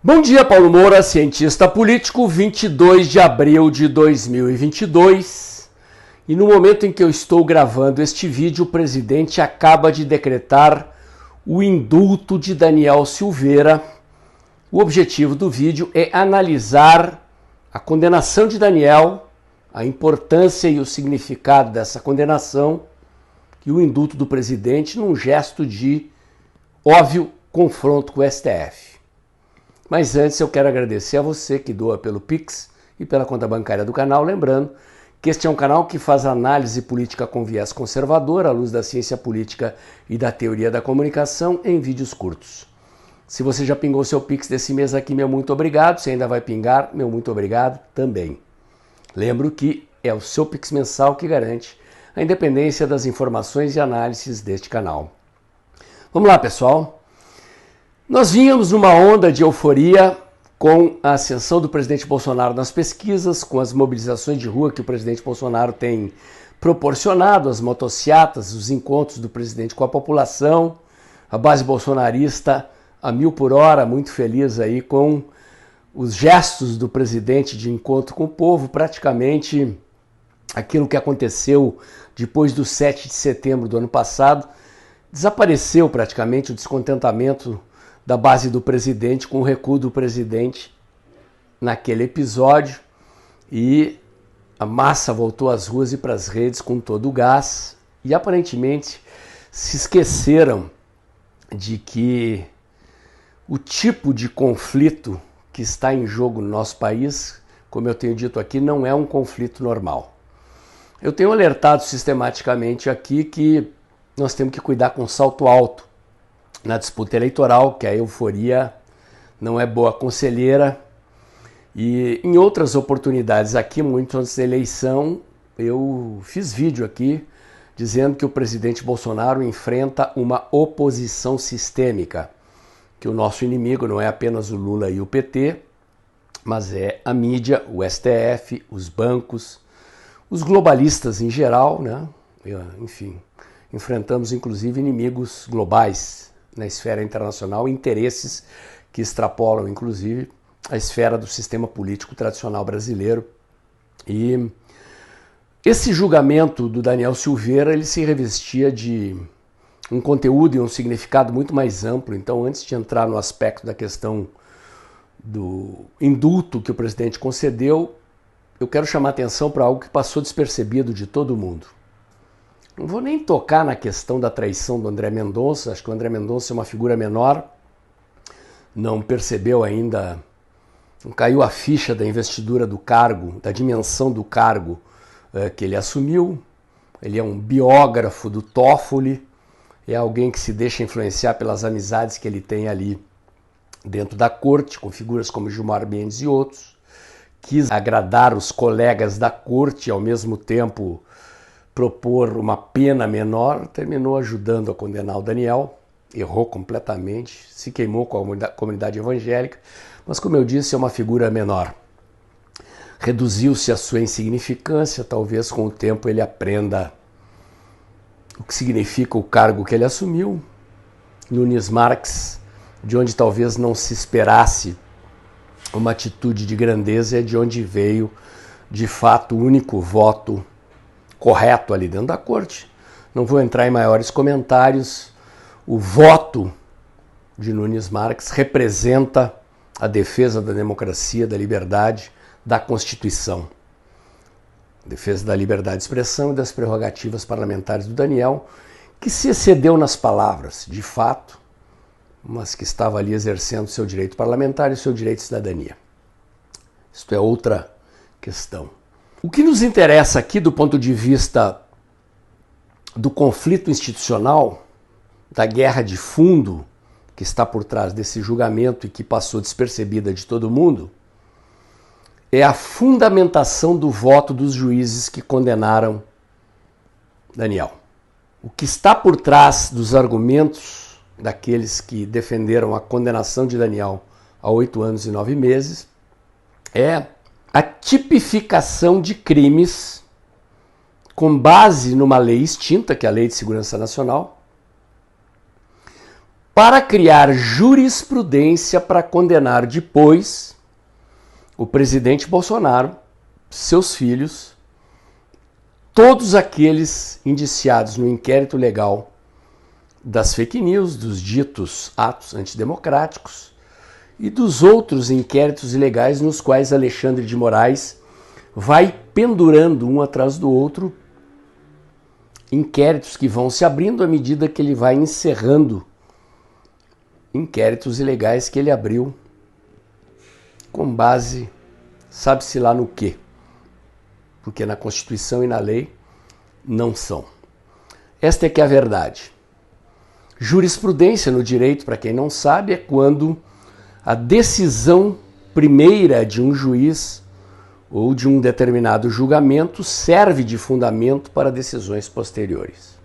Bom dia, Paulo Moura, cientista político, 22 de abril de 2022. E no momento em que eu estou gravando este vídeo, o presidente acaba de decretar o indulto de Daniel Silveira. O objetivo do vídeo é analisar a condenação de Daniel, a importância e o significado dessa condenação e o indulto do presidente num gesto de óbvio confronto com o STF. Mas antes eu quero agradecer a você que doa pelo Pix e pela conta bancária do canal, lembrando que este é um canal que faz análise política com viés conservador, à luz da ciência política e da teoria da comunicação, em vídeos curtos. Se você já pingou seu Pix desse mês aqui, meu muito obrigado. Se ainda vai pingar, meu muito obrigado também. Lembro que é o seu Pix mensal que garante a independência das informações e análises deste canal. Vamos lá, pessoal. Nós vínhamos numa onda de euforia com a ascensão do presidente Bolsonaro nas pesquisas, com as mobilizações de rua que o presidente Bolsonaro tem proporcionado, as motociatas, os encontros do presidente com a população, a base bolsonarista a 1000 por hora, muito feliz aí com os gestos do presidente de encontro com o povo, praticamente aquilo que aconteceu depois do 7 de setembro do ano passado, desapareceu praticamente o descontentamento da base do presidente com o recuo do presidente naquele episódio e a massa voltou às ruas e para as redes com todo o gás e aparentemente se esqueceram de que o tipo de conflito que está em jogo no nosso país, como eu tenho dito aqui, não é um conflito normal. Eu tenho alertado sistematicamente aqui que nós temos que cuidar com salto alto na disputa eleitoral, que a euforia não é boa conselheira. E em outras oportunidades aqui, muito antes da eleição, eu fiz vídeo aqui dizendo que o presidente Bolsonaro enfrenta uma oposição sistêmica, que o nosso inimigo não é apenas o Lula e o PT, mas é a mídia, o STF, os bancos, os globalistas em geral, né? Enfim, enfrentamos inclusive inimigos globais na esfera internacional, interesses que extrapolam, inclusive, a esfera do sistema político tradicional brasileiro. E esse julgamento do Daniel Silveira, ele se revestia de um conteúdo e um significado muito mais amplo. Então, antes de entrar no aspecto da questão do indulto que o presidente concedeu, eu quero chamar a atenção para algo que passou despercebido de todo mundo. Não vou nem tocar na questão da traição do André Mendonça, acho que o André Mendonça é uma figura menor, não percebeu ainda, não caiu a ficha da investidura do cargo, da dimensão do cargo que ele assumiu. Ele é um biógrafo do Toffoli, é alguém que se deixa influenciar pelas amizades que ele tem ali dentro da corte, com figuras como Gilmar Mendes e outros. Quis agradar os colegas da corte e ao mesmo tempo propor uma pena menor, terminou ajudando a condenar o Daniel, errou completamente, se queimou com a comunidade evangélica, mas como eu disse, é uma figura menor. Reduziu-se a sua insignificância, talvez com o tempo ele aprenda o que significa o cargo que ele assumiu. Nunes Marques, de onde talvez não se esperasse uma atitude de grandeza, é de onde veio, de fato, o único voto correto ali dentro da corte. Não vou entrar em maiores comentários. O voto de Nunes Marques representa a defesa da democracia, da liberdade, da Constituição. Defesa da liberdade de expressão e das prerrogativas parlamentares do Daniel, que se excedeu nas palavras, de fato, mas que estava ali exercendo seu direito parlamentar e seu direito de cidadania. Isto é outra questão. O que nos interessa aqui do ponto de vista do conflito institucional, da guerra de fundo que está por trás desse julgamento e que passou despercebida de todo mundo, é a fundamentação do voto dos juízes que condenaram Daniel. O que está por trás dos argumentos daqueles que defenderam a condenação de Daniel a 8 anos e 9 meses é a tipificação de crimes com base numa lei extinta, que é a Lei de Segurança Nacional, para criar jurisprudência para condenar depois o presidente Bolsonaro, seus filhos, todos aqueles indiciados no inquérito legal das fake news, dos ditos atos antidemocráticos e dos outros inquéritos ilegais nos quais Alexandre de Moraes vai pendurando um atrás do outro inquéritos que vão se abrindo à medida que ele vai encerrando inquéritos ilegais que ele abriu com base, sabe-se lá no quê, porque na Constituição e na lei não são. Esta é que é a verdade. Jurisprudência no direito, para quem não sabe, é quando a decisão primeira de um juiz ou de um determinado julgamento serve de fundamento para decisões posteriores.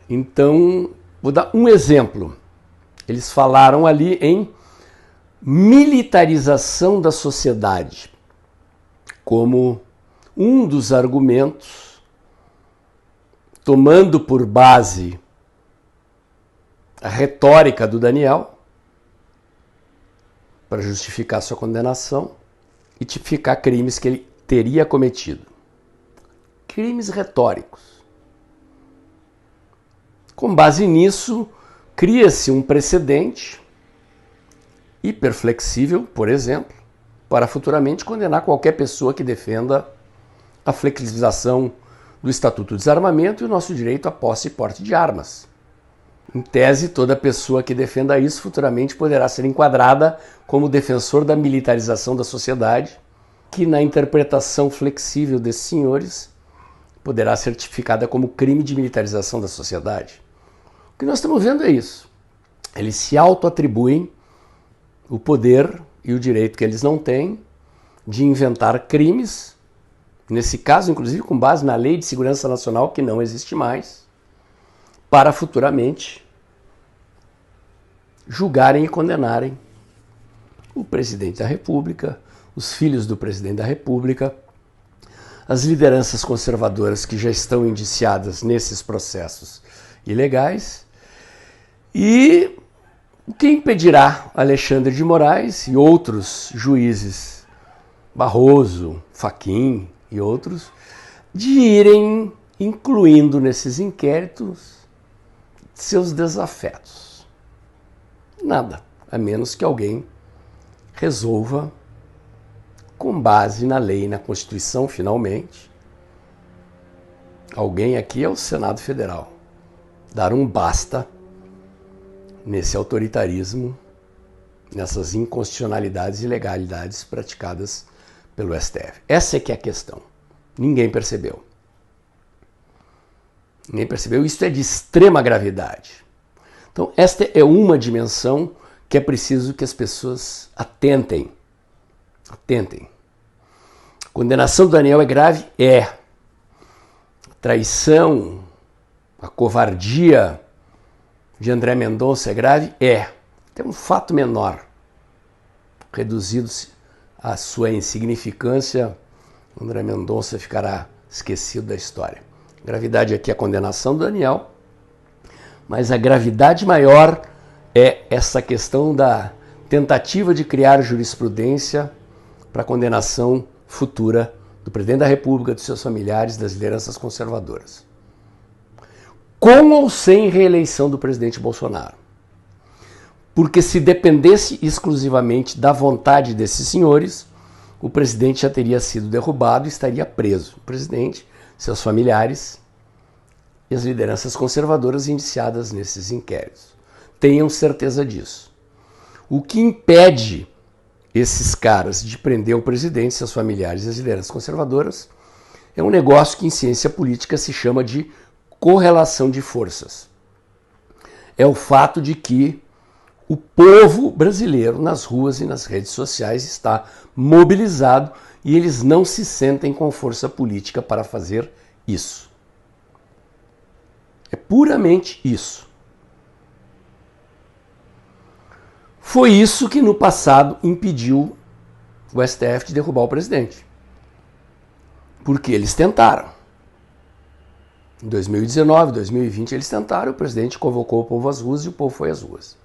Então, vou dar um exemplo. Eles falaram ali em militarização da sociedade como um dos argumentos, tomando por base a retórica do Daniel para justificar sua condenação e tipificar crimes que ele teria cometido. Crimes retóricos. Com base nisso, cria-se um precedente hiperflexível, por exemplo, para futuramente condenar qualquer pessoa que defenda a flexibilização do Estatuto do Desarmamento e o nosso direito à posse e porte de armas. Em tese, toda pessoa que defenda isso futuramente poderá ser enquadrada como defensor da militarização da sociedade, que na interpretação flexível desses senhores poderá ser tipificada como crime de militarização da sociedade. O que nós estamos vendo é isso. Eles se auto-atribuem o poder e o direito que eles não têm de inventar crimes, nesse caso, inclusive, com base na Lei de Segurança Nacional, que não existe mais, para futuramente julgarem e condenarem o presidente da República, os filhos do presidente da República, as lideranças conservadoras que já estão indiciadas nesses processos ilegais. E o que impedirá Alexandre de Moraes e outros juízes, Barroso, Fachin e outros, de irem incluindo nesses inquéritos seus desafetos? Nada, a menos que alguém resolva, com base na lei e na Constituição, finalmente, alguém aqui é o Senado Federal, dar um basta nesse autoritarismo, nessas inconstitucionalidades e ilegalidades praticadas pelo STF. Essa é que é a questão. Ninguém percebeu. Ninguém percebeu. Isso é de extrema gravidade. Então, esta é uma dimensão que é preciso que as pessoas atentem. Atentem. A condenação do Daniel é grave? É. A traição, a covardia de André Mendonça é grave? É. Tem um fato menor, reduzido-se a sua insignificância, André Mendonça ficará esquecido da história. A gravidade aqui é a condenação do Daniel, mas a gravidade maior é essa questão da tentativa de criar jurisprudência para a condenação futura do presidente da República, dos seus familiares, das lideranças conservadoras. Com ou sem reeleição do presidente Bolsonaro. Porque se dependesse exclusivamente da vontade desses senhores, o presidente já teria sido derrubado e estaria preso. O presidente, seus familiares e as lideranças conservadoras indiciadas nesses inquéritos. Tenham certeza disso. O que impede esses caras de prender o presidente, seus familiares e as lideranças conservadoras é um negócio que em ciência política se chama de correlação de forças. É o fato de que o povo brasileiro nas ruas e nas redes sociais está mobilizado e eles não se sentem com força política para fazer isso. É puramente isso. Foi isso que no passado impediu o STF de derrubar o presidente. Porque eles tentaram. Em 2019, 2020 eles tentaram, o presidente convocou o povo às ruas e o povo foi às ruas.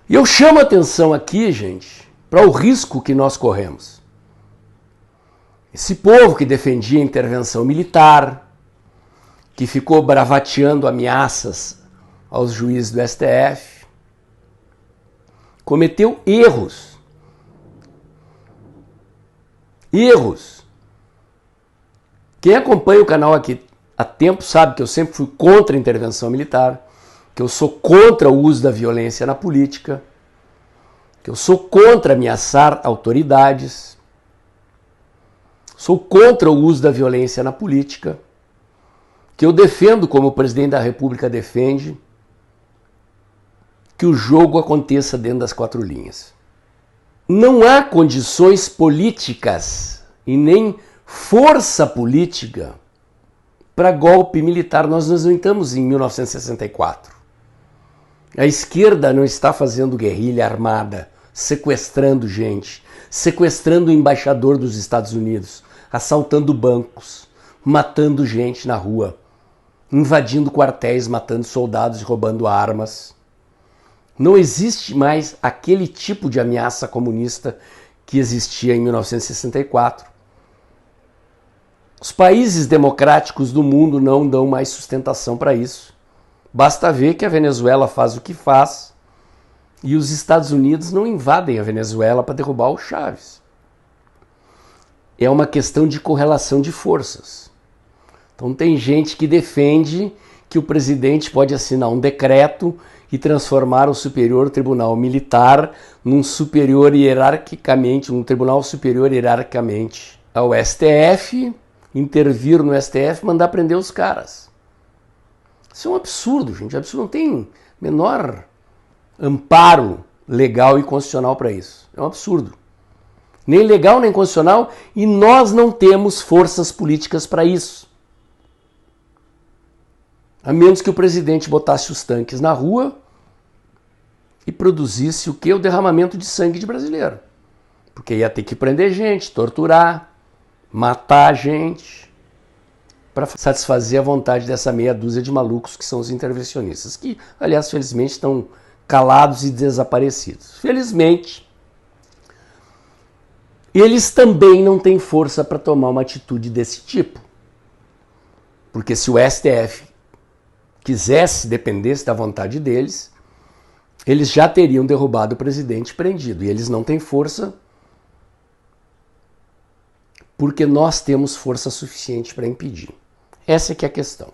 E eu chamo a atenção aqui, gente, para o risco que nós corremos. Esse povo que defendia a intervenção militar, que ficou bravateando ameaças aos juízes do STF, cometeu erros. Erros. Quem acompanha o canal aqui há tempo sabe que eu sempre fui contra a intervenção militar, que eu sou contra o uso da violência na política, que eu sou contra ameaçar autoridades, sou contra o uso da violência na política, que eu defendo, como o presidente da República defende, que o jogo aconteça dentro das quatro linhas. Não há condições políticas e nem força política para golpe militar. Nós não estamos em 1964. A esquerda não está fazendo guerrilha armada, sequestrando gente, sequestrando o embaixador dos Estados Unidos, assaltando bancos, matando gente na rua, invadindo quartéis, matando soldados e roubando armas. Não existe mais aquele tipo de ameaça comunista que existia em 1964. Os países democráticos do mundo não dão mais sustentação para isso. Basta ver que a Venezuela faz o que faz e os Estados Unidos não invadem a Venezuela para derrubar o Chávez. É uma questão de correlação de forças. Então tem gente que defende que o presidente pode assinar um decreto e transformar o Superior Tribunal Militar num superior hierarquicamente, um tribunal superior hierarquicamente ao STF, intervir no STF, mandar prender os caras. Isso é um absurdo, gente. Absurdo, não tem menor amparo legal e constitucional para isso. É um absurdo. Nem legal, nem constitucional, e nós não temos forças políticas para isso. A menos que o presidente botasse os tanques na rua e produzisse o quê? O derramamento de sangue de brasileiro. Porque ia ter que prender gente, torturar, matar gente, para satisfazer a vontade dessa meia dúzia de malucos que são os intervencionistas, que, aliás, felizmente estão calados e desaparecidos. Felizmente, eles também não têm força para tomar uma atitude desse tipo. Porque se o STF quisesse, dependesse da vontade deles, eles já teriam derrubado o presidente e prendido. E eles não têm força porque nós temos força suficiente para impedir. Essa é que é a questão.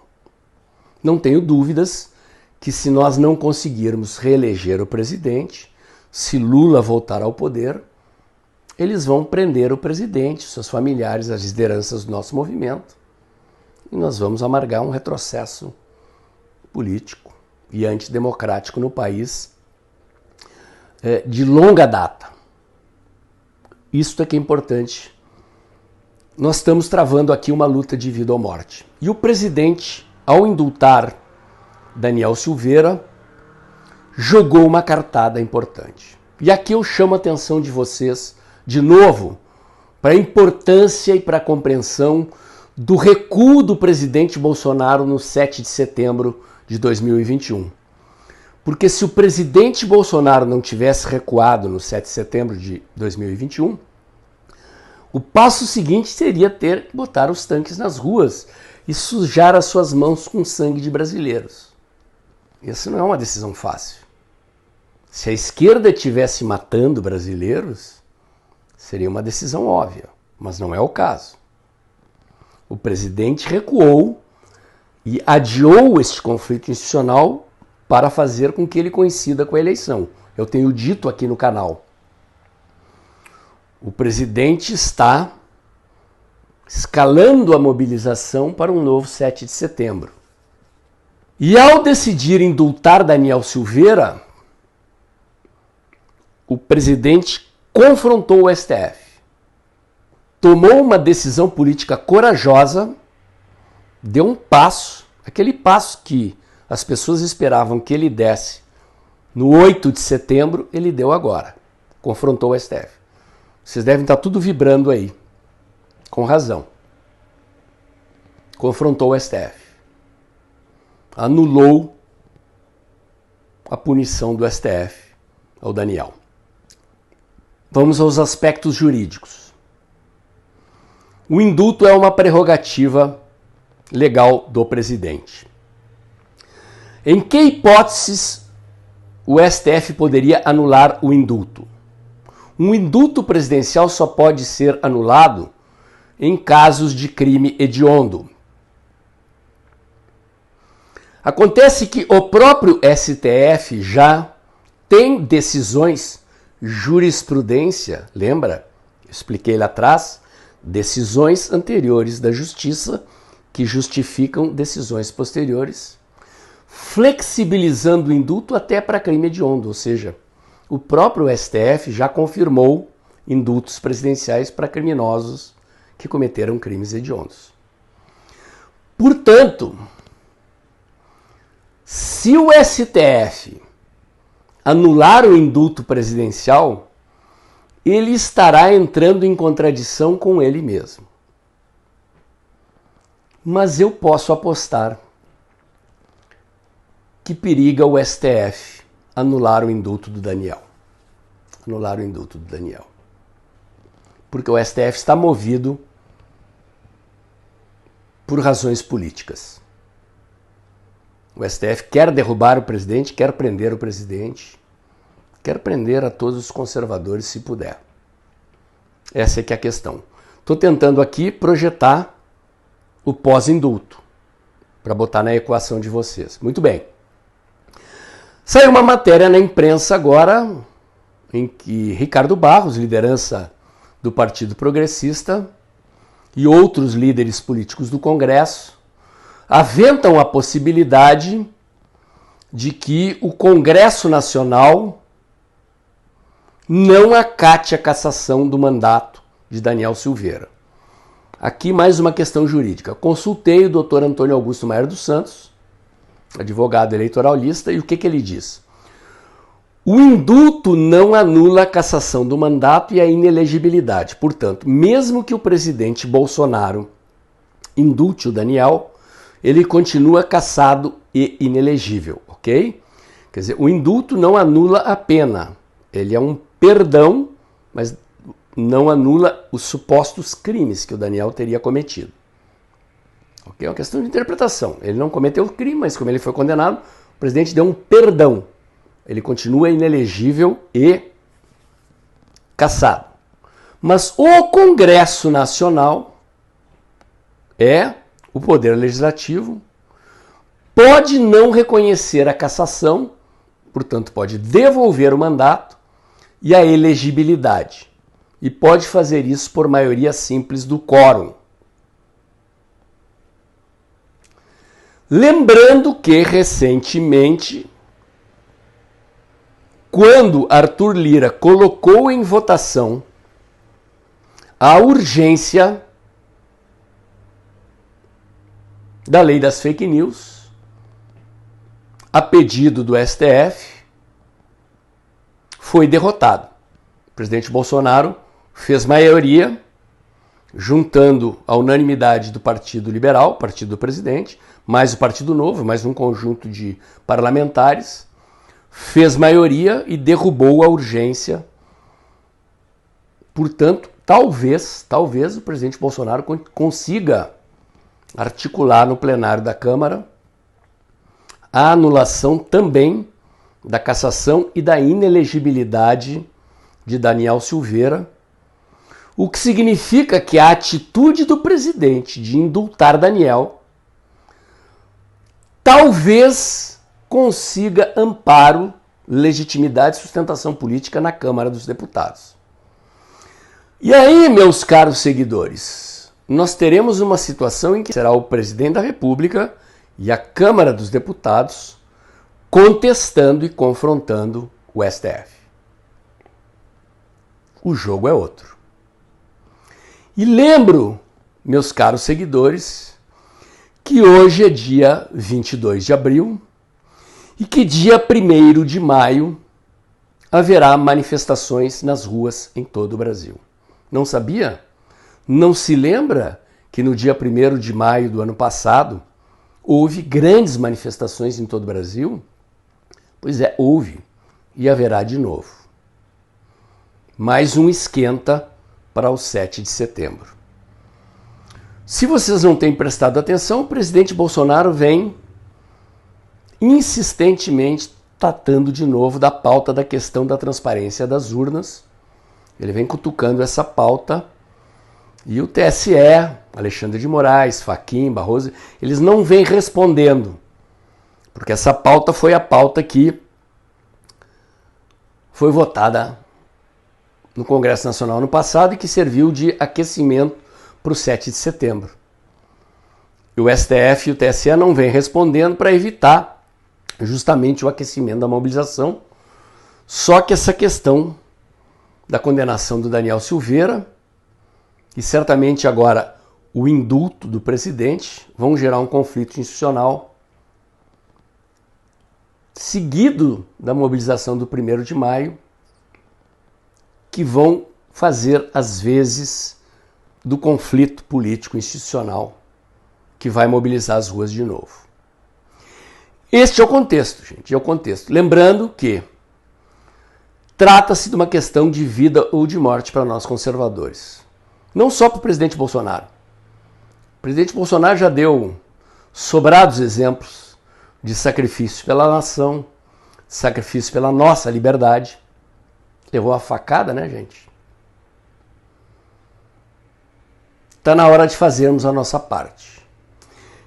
Não tenho dúvidas que se nós não conseguirmos reeleger o presidente, se Lula voltar ao poder, eles vão prender o presidente, seus familiares, as lideranças do nosso movimento, e nós vamos amargar um retrocesso político e antidemocrático no país de longa data. Isso é que é importante. Nós estamos travando aqui uma luta de vida ou morte. E o presidente, ao indultar Daniel Silveira, jogou uma cartada importante. E aqui eu chamo a atenção de vocês, de novo, para a importância e para a compreensão do recuo do presidente Bolsonaro no 7 de setembro de 2021. Porque se o presidente Bolsonaro não tivesse recuado no 7 de setembro de 2021, o passo seguinte seria ter que botar os tanques nas ruas e sujar as suas mãos com sangue de brasileiros. Isso não é uma decisão fácil. Se a esquerda estivesse matando brasileiros, seria uma decisão óbvia, mas não é o caso. O presidente recuou e adiou este conflito institucional para fazer com que ele coincida com a eleição. Eu tenho dito aqui no canal. O presidente está escalando a mobilização para um novo 7 de setembro. E ao decidir indultar Daniel Silveira, o presidente confrontou o STF. Tomou uma decisão política corajosa, deu um passo, aquele passo que as pessoas esperavam que ele desse no 8 de setembro, ele deu agora. Confrontou o STF. Vocês devem estar tudo vibrando aí, com razão. confrontou o STF, anulou a punição do STF ao Daniel. Vamos aos aspectos jurídicos. O indulto é uma prerrogativa legal do presidente. Em que hipóteses o STF poderia anular o indulto? Um indulto presidencial só pode ser anulado em casos de crime hediondo. Acontece que o próprio STF já tem decisões, jurisprudência, lembra? Eu expliquei lá atrás, decisões anteriores da justiça que justificam decisões posteriores, flexibilizando o indulto até para crime hediondo, ou seja, o próprio STF já confirmou indultos presidenciais para criminosos que cometeram crimes hediondos. Portanto, se o STF anular o indulto presidencial, ele estará entrando em contradição com ele mesmo. Mas eu posso apostar que periga o STF anular o indulto do Daniel. Anular o indulto do Daniel. Porque o STF está movido por razões políticas. O STF quer derrubar o presidente, quer prender o presidente, quer prender a todos os conservadores se puder. Essa é que é a questão. Estou tentando aqui projetar o pós-indulto, para botar na equação de vocês. Muito bem. Saiu uma matéria na imprensa agora, em que Ricardo Barros, liderança do Partido Progressista, e outros líderes políticos do Congresso, aventam a possibilidade de que o Congresso Nacional não acate a cassação do mandato de Daniel Silveira. Aqui mais uma questão jurídica. Consultei o Dr. Antônio Augusto Maier dos Santos, advogado eleitoralista, e o que ele diz? O indulto não anula a cassação do mandato e a inelegibilidade. Portanto, mesmo que o presidente Bolsonaro indulte o Daniel, ele continua cassado e inelegível, ok? Quer dizer, o indulto não anula a pena. Ele é um perdão, mas não anula os supostos crimes que o Daniel teria cometido. Ok? É uma questão de interpretação. Ele não cometeu o crime, mas como ele foi condenado, o presidente deu um perdão. Ele continua inelegível e cassado. Mas o Congresso Nacional o poder legislativo, pode não reconhecer a cassação, portanto pode devolver o mandato e a elegibilidade. E pode fazer isso por maioria simples do quórum. Lembrando que, recentemente, quando Arthur Lira colocou em votação a urgência da lei das fake news, a pedido do STF, foi derrotado. O presidente Bolsonaro fez maioria, juntando a unanimidade do Partido Liberal, partido do presidente, mais o Partido Novo, mais um conjunto de parlamentares, fez maioria e derrubou a urgência. Portanto, talvez o presidente Bolsonaro consiga articular no plenário da Câmara a anulação também da cassação e da inelegibilidade de Daniel Silveira, o que significa que a atitude do presidente de indultar Daniel talvez consiga amparo, legitimidade e sustentação política na Câmara dos Deputados. E aí, meus caros seguidores, nós teremos uma situação em que será o presidente da República e a Câmara dos Deputados contestando e confrontando o STF. O jogo é outro. E lembro, meus caros seguidores, que hoje é dia 22 de abril e que dia 1º de maio haverá manifestações nas ruas em todo o Brasil. Não sabia? Não se lembra que no dia 1º de maio do ano passado houve grandes manifestações em todo o Brasil? Pois é, houve e haverá de novo. Mais um esquenta para o 7 de setembro. Se vocês não têm prestado atenção, o presidente Bolsonaro vem insistentemente tratando de novo da pauta da questão da transparência das urnas. Ele vem cutucando essa pauta e o TSE, Alexandre de Moraes, Fachin, Barroso, eles não vêm respondendo, porque essa pauta foi a pauta que foi votada no Congresso Nacional no passado e que serviu de aquecimento para o 7 de setembro. E o STF e o TSE não vêm respondendo para evitar justamente o aquecimento da mobilização. Só que essa questão da condenação do Daniel Silveira e certamente agora o indulto do presidente vão gerar um conflito institucional seguido da mobilização do 1º de maio, que vão fazer as vezes do conflito político institucional que vai mobilizar as ruas de novo. Este é o contexto, gente, é o contexto. Lembrando que trata-se de uma questão de vida ou de morte para nós conservadores. Não só para o presidente Bolsonaro. O presidente Bolsonaro já deu sobrados exemplos de sacrifício pela nação, sacrifício pela nossa liberdade. Levou uma facada, né, gente? Está na hora de fazermos a nossa parte.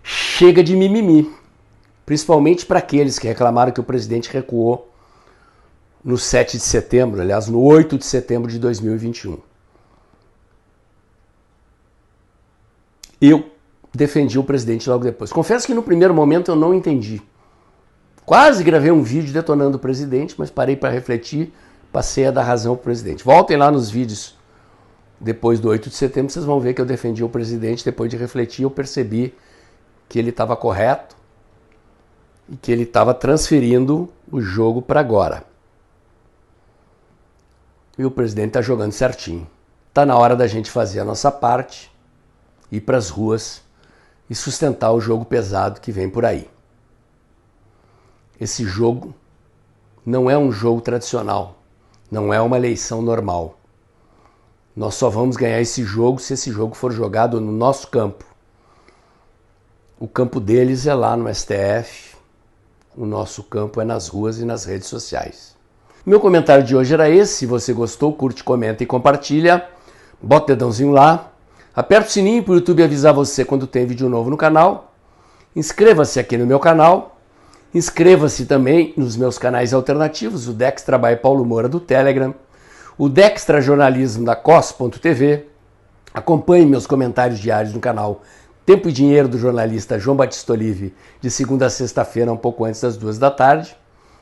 Chega de mimimi, principalmente para aqueles que reclamaram que o presidente recuou no 7 de setembro, aliás, no 8 de setembro de 2021. Eu defendi o presidente logo depois. Confesso que no primeiro momento eu não entendi. Quase gravei um vídeo detonando o presidente, mas parei para refletir, passei a dar razão para o presidente. Voltem lá nos vídeos depois do 8 de setembro, vocês vão ver que eu defendi o presidente. Depois de refletir, eu percebi que ele estava correto e que ele estava transferindo o jogo para agora. E o presidente está jogando certinho. Está na hora da gente fazer a nossa parte, ir para as ruas e sustentar o jogo pesado que vem por aí. Esse jogo não é um jogo tradicional, não é uma eleição normal. Nós só vamos ganhar esse jogo se esse jogo for jogado no nosso campo. O campo deles é lá no STF, o nosso campo é nas ruas e nas redes sociais. Meu comentário de hoje era esse. Se você gostou, curte, comenta e compartilha. Bota o dedãozinho lá. Aperta o sininho para o YouTube avisar você quando tem vídeo novo no canal. Inscreva-se aqui no meu canal. Inscreva-se também nos meus canais alternativos, o Dextra by Paulo Moura do Telegram, o Dextra Jornalismo da COS.tv. Acompanhe meus comentários diários no canal Tempo e Dinheiro do jornalista João Batista Olive, de segunda a sexta-feira, um pouco antes das 2 da tarde.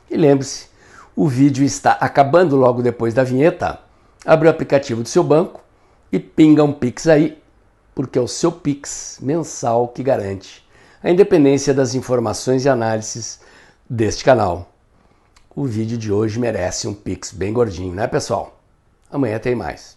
E lembre-se, o vídeo está acabando logo depois da vinheta. Abre o aplicativo do seu banco e pinga um Pix aí, porque é o seu Pix mensal que garante a independência das informações e análises deste canal. O vídeo de hoje merece um Pix bem gordinho, né, pessoal? Amanhã tem mais.